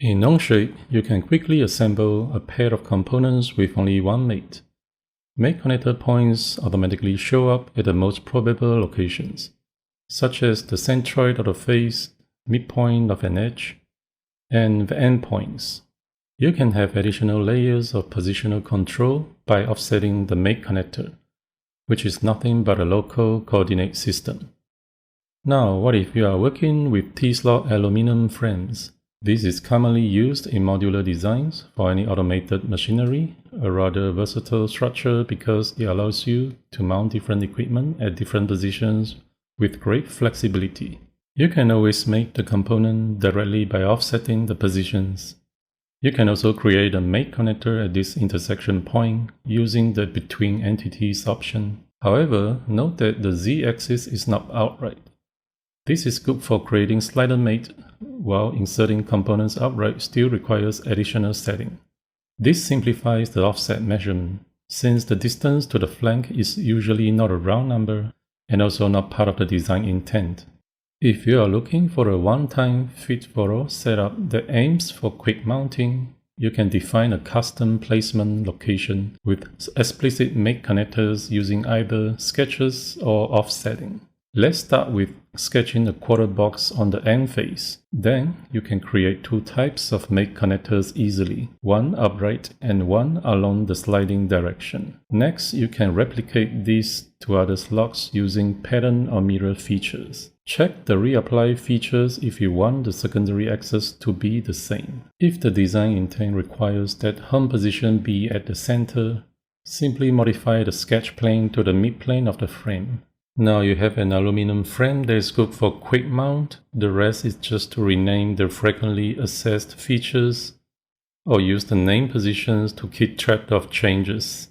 In Onshape, you can quickly assemble a pair of components with only one mate. Mate connector points automatically show up at the most probable locations, such as the centroid of the face, midpoint of an edge, and the endpoints. You can have additional layers of positional control by offsetting the mate connector, which is nothing but a local coordinate system. Now, what if you are working with T-slot aluminum frames? This is commonly used in modular designs for any automated machinery, a rather versatile structure because it allows you to mount different equipment at different positions with great flexibility. You can always make the component directly by offsetting the positions. You can also create a mate connector at this intersection point using the Between Entities option. However, note that the Z-axis is not outright. This is good for creating slider mate, while inserting components outright still requires additional setting. This simplifies the offset measurement, since the distance to the flank is usually not a round number and also not part of the design intent. If you are looking for a one-time fit-for-all setup that aims for quick mounting, you can define a custom placement location with explicit mate connectors using either sketches or offsetting. Let's start with sketching a quarter box on the end face. Then you can create two types of mate connectors easily, one upright and one along the sliding direction. Next, you can replicate these to other slots using pattern or mirror features. Check the reapply features if you want the secondary axis to be the same. If the design intent requires that home position be at the center, simply modify the sketch plane to the midplane of the frame. Now you have an aluminum frame that is good for quick mount. The rest is just to rename the frequently accessed features or use the name positions to keep track of changes.